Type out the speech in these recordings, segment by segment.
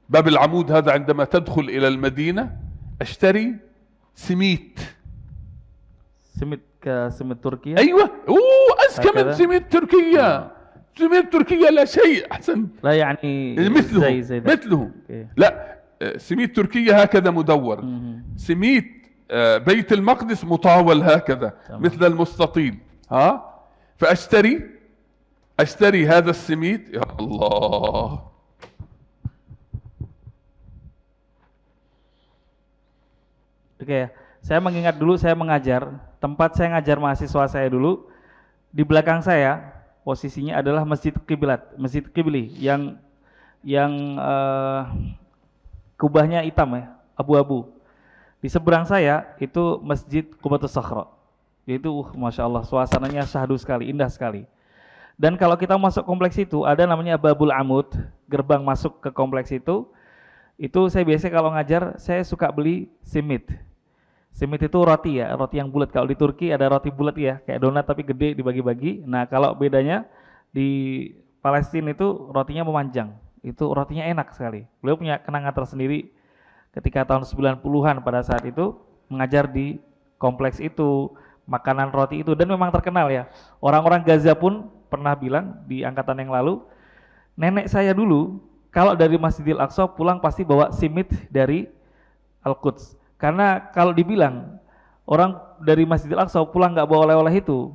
باب العمود هذا عندما تدخل إلى المدينة أشتري سميت. سميت تركيا. أيوة، أذكى من سميت تركيا. سميت تركيا لا شيء أحسن، لا يعني مثله زي مثله. لا، سميت تركيا هكذا مدور. سميت بيت المقدس مطاول هكذا مثل المستطيل. فأشتري هذا السميت. يا الله، Oke, saya mengingat dulu saya mengajar, tempat saya ngajar mahasiswa saya dulu, di belakang saya posisinya adalah Masjid Qibli yang kubahnya hitam ya, abu-abu. Di seberang saya itu Masjid Qubatus Sakhra. Itu Masya Allah, suasananya syahdu sekali, indah sekali. Dan kalau kita masuk kompleks itu ada namanya Babul Amud, gerbang masuk ke kompleks itu saya biasa kalau ngajar saya suka beli simit. Simit itu roti ya, roti yang bulat. Kalau di Turki ada roti bulat ya, kayak donat tapi gede dibagi-bagi. Nah kalau bedanya di Palestina itu rotinya memanjang, itu rotinya enak sekali. Beliau punya kenangan tersendiri ketika tahun 90-an pada saat itu mengajar di kompleks itu, makanan roti itu, dan memang terkenal ya. Orang-orang Gaza pun pernah bilang di angkatan yang lalu, nenek saya dulu kalau dari Masjidil Aqsa pulang pasti bawa simit dari Al-Quds. Karena kalau dibilang orang dari Masjidil Aqsa pulang nggak bawa oleh-oleh itu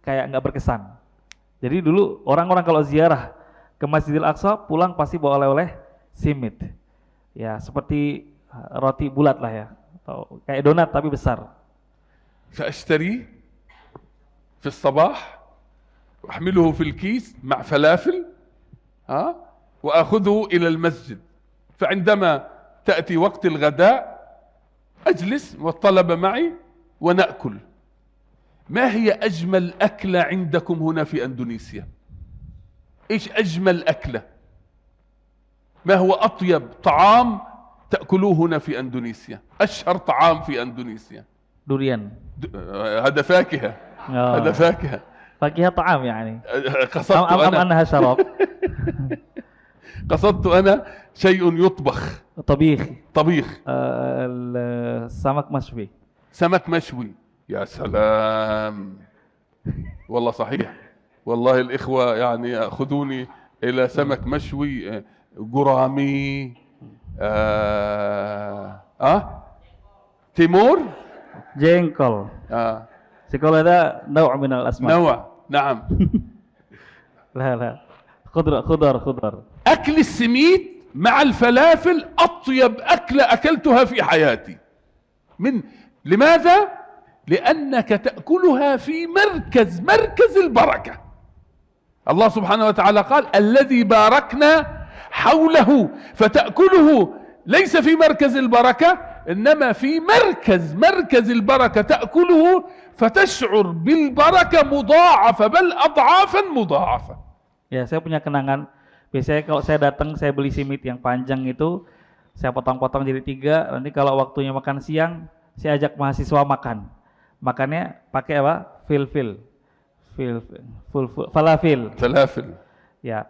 kayak nggak berkesan. Jadi dulu orang-orang kalau ziarah ke Masjidil Aqsa pulang pasti bawa oleh-oleh simit. Ya seperti roti bulat lah ya, atau kayak donat tapi besar. فأشتري في الصباح وأحمله في الكيس مع فلافل وأخذه إلى المسجد. فعندما تأتي وقت الغداء أجلس والطلبة معي ونأكل. ما هي أجمل أكلة عندكم هنا في أندونيسيا؟ إيش أجمل أكلة؟ ما هو أطيب طعام تأكلوه هنا في أندونيسيا؟ أشهر طعام في أندونيسيا durian. هذا فاكهة. هذا فاكهة. فاكهة طعام يعني. قصدت أم أنها شراب؟ قصدت أنا شيء يطبخ. طبيخ. سمك مشوي. سمك مشوي. يا سلام، والله صحيح، والله الإخوة يعني يأخذوني إلى سمك مشوي قرامي. تيمور. جينكل. جينكل هذا نوع من الأسماك. نوع، نعم. لا خضر. أكل السميد مع الفلافل أطيب أكلة أكلتها في حياتي. لماذا؟ لأنك تأكلها في مركز البركة. الله سبحانه وتعالى قال الذي باركنا حوله، فتأكله ليس في مركز البركة إنما في مركز البركة تأكله فتشعر بالبركة مضاعفة بل أضعافا مضاعفة. Ya, saya punya kenangan. Biasanya kalau saya datang, saya beli simit yang panjang itu, saya potong-potong jadi 3. Nanti kalau waktunya makan siang, saya ajak mahasiswa makan. Makannya pakai apa? Falafel. Ya,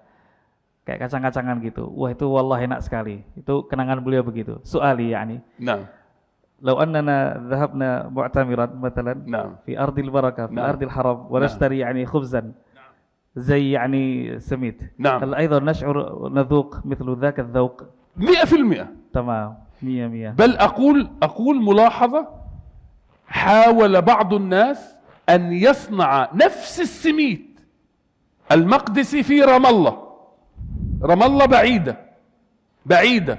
kayak kacang-kacangan gitu. Wah itu wallah enak sekali. Itu kenangan beliau begitu. Su'ali yani. Naam. Lau annana dhahabna mu'tamiran مثلا في أرض البركة في أرض الحرم ونشتري يعني خبزا زي يعني سميت. هل أيضا نشعر نذوق مثل ذاك الذوق؟ 100%. تمام 100%. بل أقول ملاحظة، حاول بعض الناس أن يصنع نفس السميت المقدسي في رام الله بعيدة،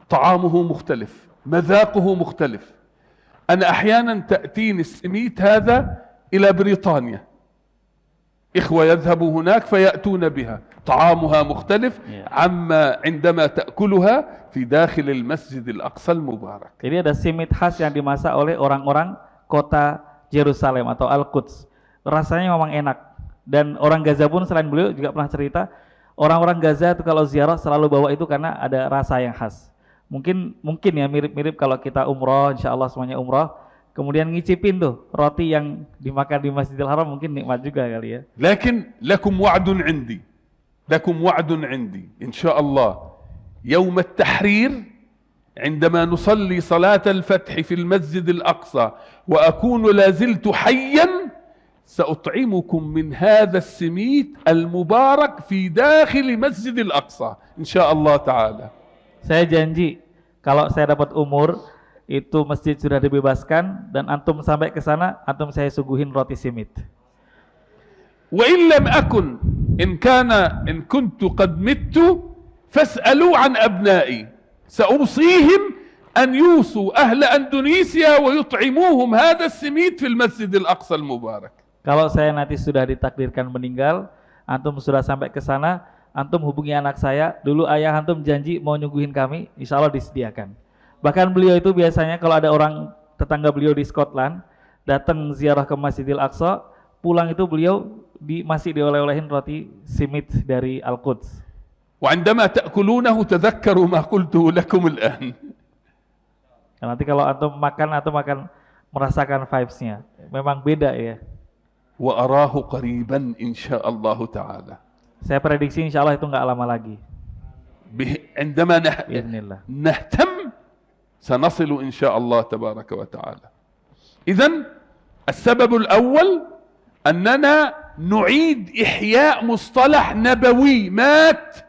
طعامه مختلف، مذاقه مختلف. أنا أحيانا تأتيني السميت هذا إلى بريطانيا، إخوة يذهبوا هناك فيأتون بها، طعامها مختلف عما عندما تأكلها في داخل المسجد الأقصى المبارك. Jadi ada simit khas yang dimasak oleh orang-orang kota Yerusalem atau Al-Quds. Rasanya memang enak. Dan orang Gaza pun selain beliau juga pernah cerita, orang-orang Gaza itu kalau ziarah selalu bawa itu karena ada rasa yang khas. Mungkin ya mirip-mirip kalau kita umroh, insya Allah semuanya umroh, kemudian ngicipin tuh roti yang dimakan di Masjidil Haram, mungkin nikmat juga kali ya. لكن لكم وعد عندي إن شاء الله يوم التحرير عندما نصلي صلاة الفتح في المسجد الأقصى وأكون لازلت حيا سأطعمكم من هذا السميت المبارك في داخل مسجد الأقصى إن شاء الله تعالى. Saya janji kalau saya dapat umur itu masjid sudah dibebaskan dan antum sampai ke sana, antum saya suguhin roti simit. وإن لم أكن إن كنت قد مت فاسألوا عن أبنائي سأوصيهم أن يوصوا أهل أندونيسيا ويطعموهم هذا السميد في المسجد الأقصى المبارك. Kalau saya nanti sudah ditakdirkan meninggal, antum sudah sampai ke sana, antum hubungi anak saya, dulu ayah antum janji mau nyuguhin kami, insya Allah disediakan. Bahkan beliau itu biasanya kalau ada orang tetangga beliau di Scotland datang ziarah ke Masjidil Aqsa, pulang itu beliau masih dioleh-olehin roti simit dari Al-Quds. وعندما تأكلونه تذكروا ما قلته لكم الآن. Nanti kalau antum makan merasakan vibes-nya, memang beda ya. وأراه قريبا إن شاء الله تعالى. Saya prediksi insya Allah itu nggak lama lagi. عندما Bismillah. نهتم سنصل إن شاء الله تبارك وتعالى. إذن السبب الأول أننا نعيد إحياء مصطلح نبوي مات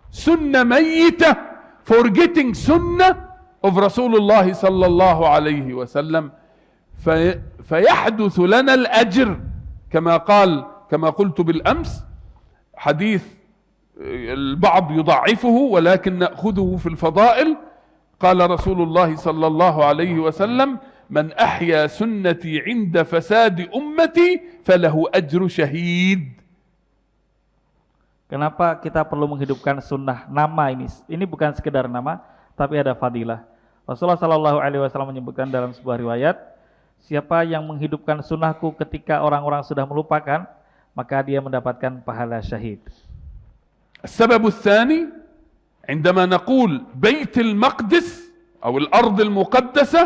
سنة ميتة forgetting سنة of رسول الله صلى الله عليه وسلم فيحدث لنا الأجر كما قلت بالأمس حديث البعض يضعفه ولكن نأخذه في الفضائل. قال رسول الله صلى الله عليه وسلم من أحيا سنتي عند فساد أمتي فله أجر شهيد. Kenapa kita perlu menghidupkan sunnah nama ini? Ini bukan sekedar nama, tapi ada fadilah. Rasulullah Shallallahu Alaihi Wasallam menyebutkan dalam sebuah riwayat, siapa yang menghidupkan sunnahku ketika orang-orang sudah melupakan, maka dia mendapatkan pahala syahid. السبب الثاني عندما نقول بيت المقدس أو الأرض المقدسة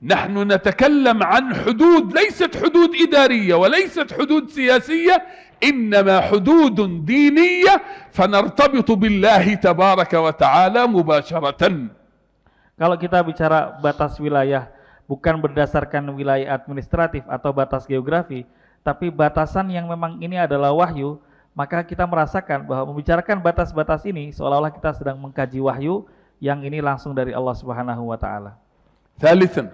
نحن نتكلم عن حدود ليست حدود إدارية وليست حدود سياسية إنما حدود دينية فنرتبط بالله تبارك وتعالى مباشرة. Kalau kita bicara batas wilayah bukan berdasarkan wilayah administratif atau batas geografi, tapi batasan yang memang ini adalah wahyu, maka kita merasakan bahwa membicarakan batas-batas ini seolah-olah kita sedang mengkaji wahyu yang ini langsung dari Allah Subhanahu wa taala. ثالثا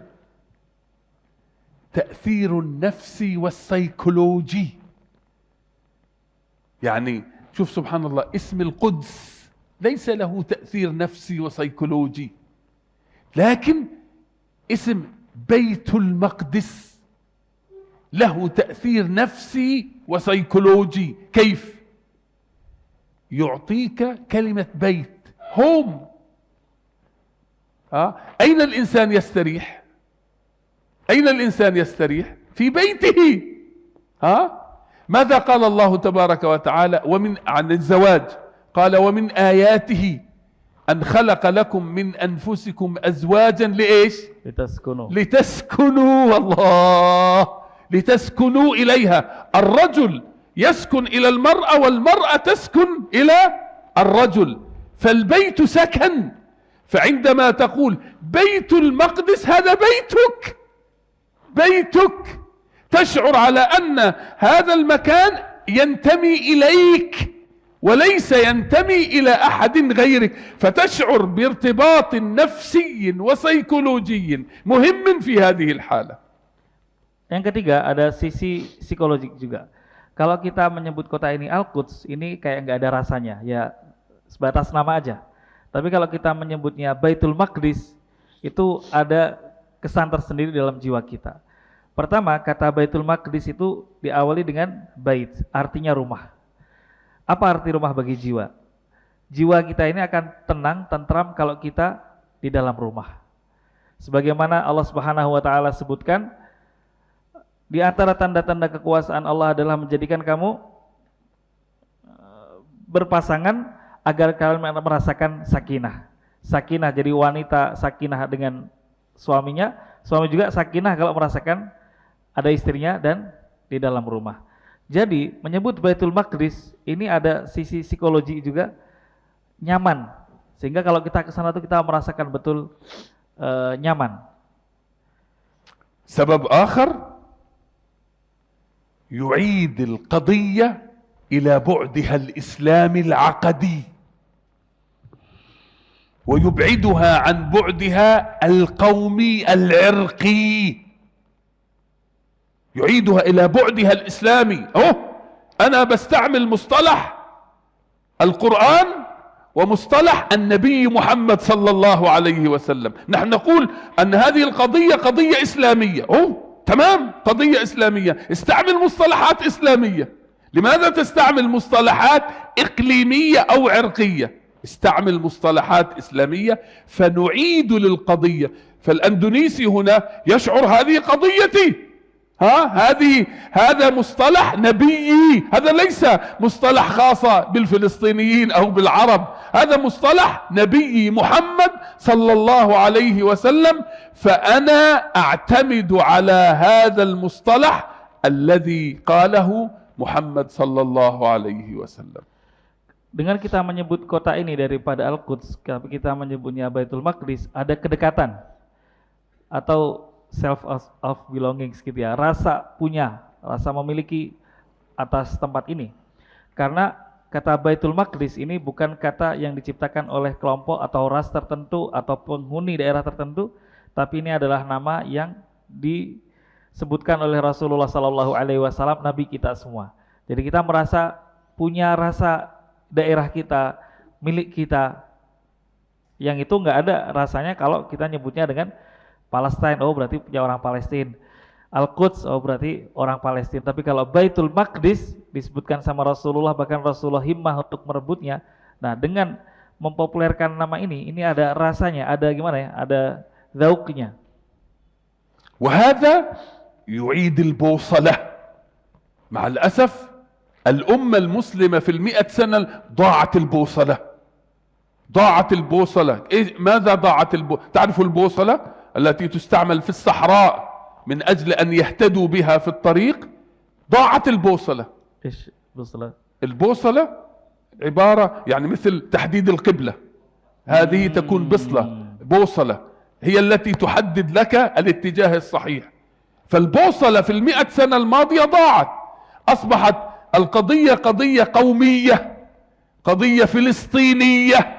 تأثير النفسي والسيكولوجي. يعني شوف سبحان الله اسم القدس ليس له تأثير نفسي وسيكولوجي، لكن اسم بيت المقدس له تأثير نفسي وسيكولوجي. كيف؟ يعطيك كلمة بيت هوم. أين الإنسان يستريح؟ أين الإنسان يستريح؟ في بيته. ماذا قال الله تبارك وتعالى عن الزواج؟ قال ومن آياته أن خلق لكم من أنفسكم أزواجا لإيش؟ لتسكنوا الله لتسكنوا إليها. الرجل يسكن إلى المرأة والمرأة تسكن إلى الرجل، فالبيت سكن. فعندما تقول بيت المقدس هذا بيتك تشعر على أن هذا المكان ينتمي إليك وليس ينتمي إلى أحد غيرك، فتشعر بارتباط نفسي وسيكولوجي مهم في هذه الحالة. Yang ketiga ada sisi psikologik juga. Kalau kita menyebut kota ini Al-Quds, ini kayak nggak ada rasanya, ya sebatas nama aja. Tapi kalau kita menyebutnya Baitul Maqdis, itu ada kesan tersendiri dalam jiwa kita. Pertama, kata Baitul Maqdis itu diawali dengan bait, artinya rumah. Apa arti rumah bagi jiwa? Jiwa kita ini akan tenang, tentram kalau kita di dalam rumah. Sebagaimana Allah Subhanahu wa taala sebutkan, di antara tanda-tanda kekuasaan Allah adalah menjadikan kamu berpasangan agar kalian merasakan sakinah. Sakinah, jadi wanita sakinah dengan suaminya, suami juga sakinah kalau merasakan ada istrinya dan di dalam rumah. Jadi menyebut Baitul Maqdis ini ada sisi psikologi juga, nyaman. Sehingga kalau kita ke sana tuh kita merasakan betul nyaman. سبب آخر يعيد القضية إلى بعدها الإسلامي العقدي ويبعدها عن بعدها القومي العرقي، يعيدها إلى بعدها الإسلامي. أنا بستعمل مصطلح القرآن ومصطلح النبي محمد صلى الله عليه وسلم. نحن نقول أن هذه القضية قضية إسلامية. تمام، قضية إسلامية، استعمل مصطلحات إسلامية. لماذا تستعمل مصطلحات إقليمية أو عرقية؟ استعمل مصطلحات إسلامية فنعيد للقضية. فالأندونيسي هنا يشعر هذه قضيتي، هذا مصطلح نبيي، هذا ليس مصطلح خاص بالفلسطينيين أو بالعرب، هذا مصطلح نبيي محمد صلى الله عليه وسلم، فأنا أعتمد على هذا المصطلح الذي قاله محمد صلى الله عليه وسلم. Dengan kita menyebut kota ini daripada Al-Quds, kita menyebutnya Baitul Maqdis, ada kedekatan atau self of belongings gitu ya, rasa memiliki atas tempat ini. Karena kata Baitul Maqdis ini bukan kata yang diciptakan oleh kelompok atau ras tertentu atau penghuni daerah tertentu, tapi ini adalah nama yang disebutkan oleh Rasulullah SAW, Nabi kita semua. Jadi kita merasa punya rasa daerah kita, milik kita, yang itu nggak ada rasanya kalau kita nyebutnya dengan Palestine, berarti punya orang Palestina. Al-Quds, berarti orang Palestina. Tapi kalau Baitul Maqdis disebutkan sama Rasulullah, bahkan Rasulullah himmah untuk merebutnya. Nah, dengan mempopulerkan nama ini ada rasanya, ada gimana ya, ada zauknya. وهذا يعيد البوصلة. مع الأسف الأمة المسلمة في 100 سنة ضاعت البوصلة. ماذا ضاعت تعرف البوصلة التي تستعمل في الصحراء من أجل أن يهتدوا بها في الطريق؟ ضاعت البوصلة. إيش بوصلة؟ البوصلة عبارة يعني مثل تحديد القبلة، هذه تكون بوصلة هي التي تحدد لك الاتجاه الصحيح. فالبوصلة في 100 سنة الماضية ضاعت، أصبحت القضية قضية قومية، قضية فلسطينية.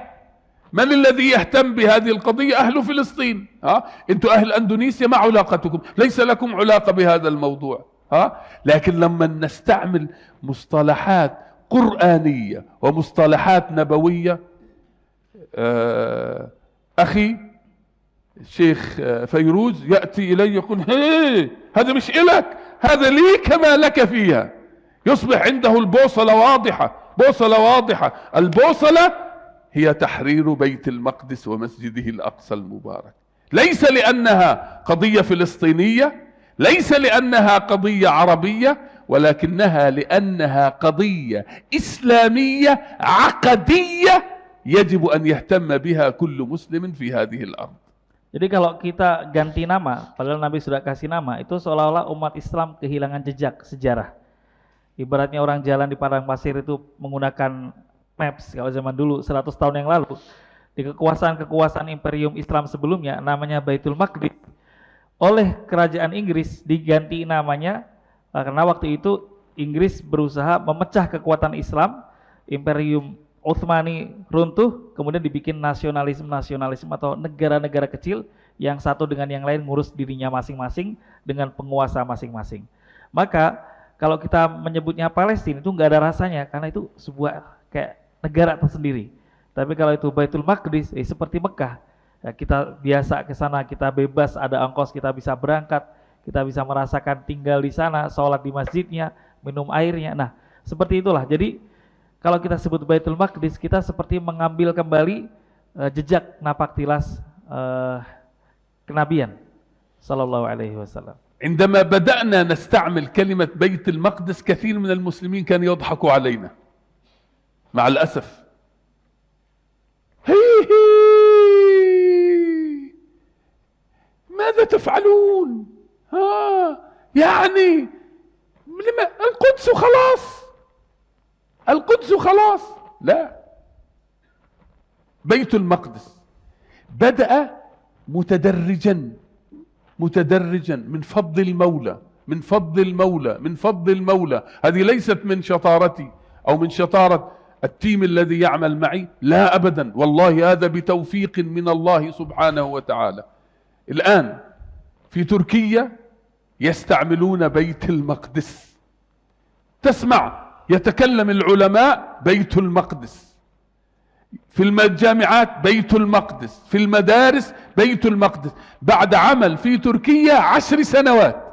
من الذي يهتم بهذه القضية؟ أهل فلسطين. أنتم أهل أندونيسيا ما علاقتكم، ليس لكم علاقة بهذا الموضوع. لكن لما نستعمل مصطلحات قرآنية ومصطلحات نبوية، أخي الشيخ فيروز يأتي إلي يقول هذا مش إلك، هذا لي كما لك فيها. يصبح عنده البوصلة واضحة. البوصلة هي تحرير بيت المقدس ومسجده الأقصى المبارك، ليس لأنها قضية فلسطينية، ليس لأنها قضية عربية، ولكنها لأنها قضية إسلامية عقدية يجب أن يهتم بها كل مسلم في هذه الأرض. Jadi kalau kita ganti nama, padahal Nabi sudah kasih nama, itu seolah-olah umat Islam kehilangan jejak sejarah. Ibaratnya orang jalan di padang pasir itu menggunakan maps kalau zaman dulu 100 tahun yang lalu. Di kekuasaan Imperium Islam sebelumnya namanya Baitul Maqdis, oleh kerajaan Inggris diganti namanya karena waktu itu Inggris berusaha memecah kekuatan Islam, Imperium Utsmani runtuh, kemudian dibikin nasionalisme atau negara-negara kecil yang satu dengan yang lain ngurus dirinya masing-masing dengan penguasa masing-masing. Maka kalau kita menyebutnya Palestina itu nggak ada rasanya karena itu sebuah kayak negara tersendiri. Tapi kalau itu Baitul Maqdis seperti Mekah, ya, kita biasa ke sana, kita bebas, ada ongkos, kita bisa berangkat, kita bisa merasakan tinggal di sana, sholat di masjidnya, minum airnya. Nah, seperti itulah. Jadi kalau kita sebut Baitul Maqdis, kita seperti mengambil kembali jejak napak tilas kenabian sallallahu alaihi wasallam. عندما بدأنا نستعمل كلمة بيت المقدس كثير من المسلمين كانوا يضحكوا علينا مع الأسف. ماذا تفعلون؟ يعني القدس خلاص، القدس خلاص. لا، بيت المقدس بدأ متدرجا من فضل المولى، من فضل المولى، من فضل المولى. هذه ليست من شطارتي أو من شطارة التيم الذي يعمل معي، لا أبدا، والله هذا بتوفيق من الله سبحانه وتعالى. الآن في تركيا يستعملون بيت المقدس، تسمع يتكلم العلماء بيت المقدس، في الجامعات بيت المقدس، في المدارس بيت المقدس، بعد عمل في تركيا 10 سنوات.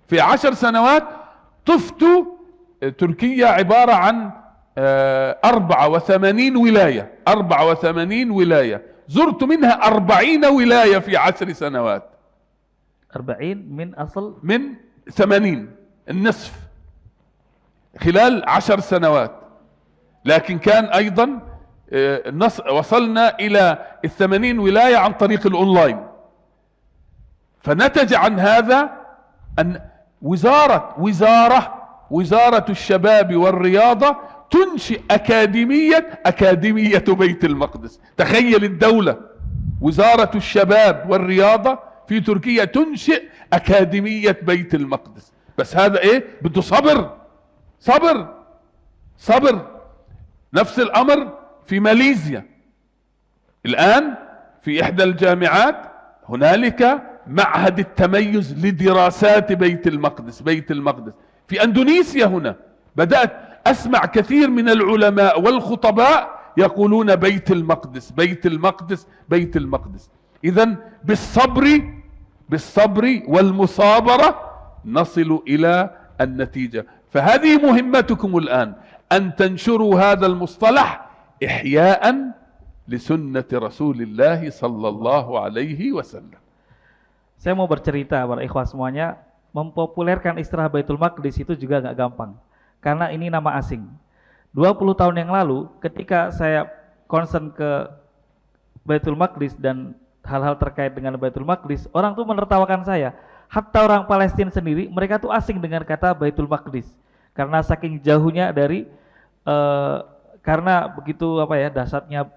في 10 سنوات طفت تركيا عبارة عن 84 ولاية، 84 ولاية، زرت منها 40 ولاية في 10 سنوات. 40 من أصل من 80، النصف خلال 10 سنوات. لكن كان أيضا وصلنا إلى 80 ولاية عن طريق الأونلاين. فنتج عن هذا أن وزارة الشباب والرياضة تنشئ أكاديمية بيت المقدس. تخيل الدولة، وزارة الشباب والرياضة في تركيا تنشئ أكاديمية بيت المقدس. بس هذا إيه؟ بده صبر. نفس الأمر في ماليزيا. الآن في إحدى الجامعات هنالك معهد التميز لدراسات بيت المقدس. في أندونيسيا هنا بدأت أسمع كثير من العلماء والخطباء يقولون بيت المقدس. إذن بالصبر والمصابرة نصل إلى النتيجة. فهذه مهمتكم الآن، أن تنشروا هذا المصطلح إحياء لسنة رسول الله صلى الله عليه وسلم. Saya mau bercerita para ikhwah semuanya, mempopulerkan istilah Baitul Maqdis itu juga nggak gampang, karena ini nama asing. 20 tahun yang lalu ketika saya concern ke Baitul Maqdis dan hal-hal terkait dengan Baitul Maqdis, orang tuh menertawakan saya. Hatta orang Palestina sendiri, mereka tuh asing dengan kata Baitul Maqdis, karena saking jauhnya dari karena begitu dahsyatnya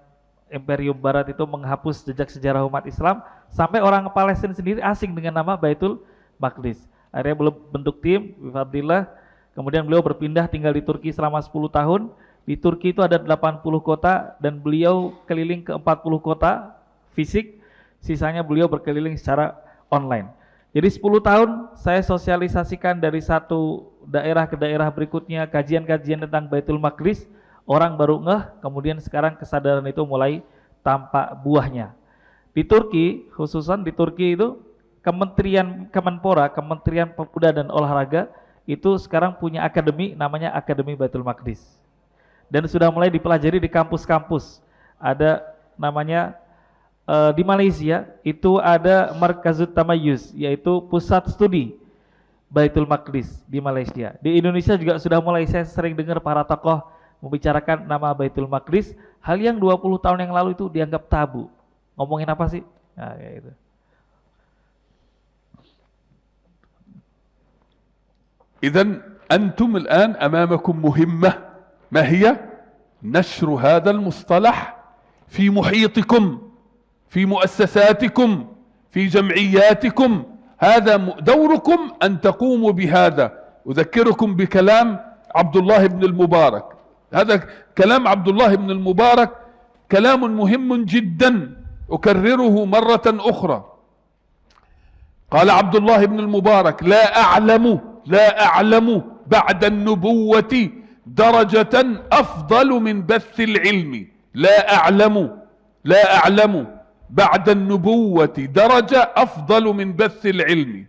Imperium Barat itu menghapus jejak sejarah umat Islam, sampai orang Palestina sendiri asing dengan nama Baitul Maqdis. Akhirnya beliau bentuk tim, bifadlillah, kemudian beliau berpindah tinggal di Turki selama 10 tahun. Di Turki itu ada 80 kota dan beliau keliling ke 40 kota fisik, sisanya beliau berkeliling secara online. Jadi 10 tahun saya sosialisasikan dari satu daerah ke daerah berikutnya, kajian-kajian tentang Baitul Maqdis. Orang baru ngeh, kemudian sekarang kesadaran itu mulai tampak buahnya. Di Turki, khususan di Turki itu Kemenpora, Kementerian Pemuda dan Olahraga itu sekarang punya akademi, namanya Akademi Baitul Maqdis. Dan sudah mulai dipelajari di kampus-kampus. Ada namanya di Malaysia itu ada Markazut Tamayuz, yaitu pusat studi Baitul Maqdis di Malaysia. Di Indonesia juga sudah mulai, saya sering dengar para tokoh membicarakan nama Baitul Maqdis, hal yang 20 tahun yang lalu itu dianggap tabu. Ngomongin apa sih? Nah, kayak gitu. إذن أنتم الآن أمامكم مهمة، ما هي؟ نشر هذا المصطلح في محيطكم، في مؤسساتكم، في جمعياتكم. هذا دوركم أن تقوموا بهذا. أذكركم بكلام عبد الله بن المبارك. هذا كلام عبد الله بن المبارك كلام مهم جدا، أكرره مرة أخرى. قال عبد الله بن المبارك: لا أعلم بعد النبوة درجة أفضل من بث العلم. لا أعلم بعد النبوة درجة أفضل من بث العلم.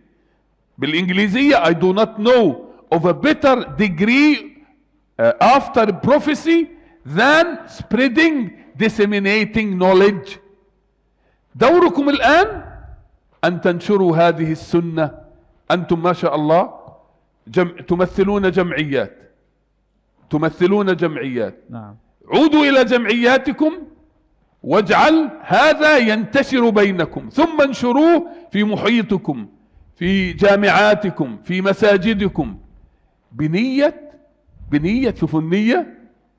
بالإنجليزية I do not know of a better degree after prophecy than disseminating knowledge. دوركم الآن أن تنشروا هذه السنة. أنتم ما شاء الله تمثلون جمعيات. نعم. عودوا إلى جمعياتكم واجعل هذا ينتشر بينكم، ثم انشروه في محيطكم، في جامعاتكم، في مساجدكم، بنية شوفوا النية،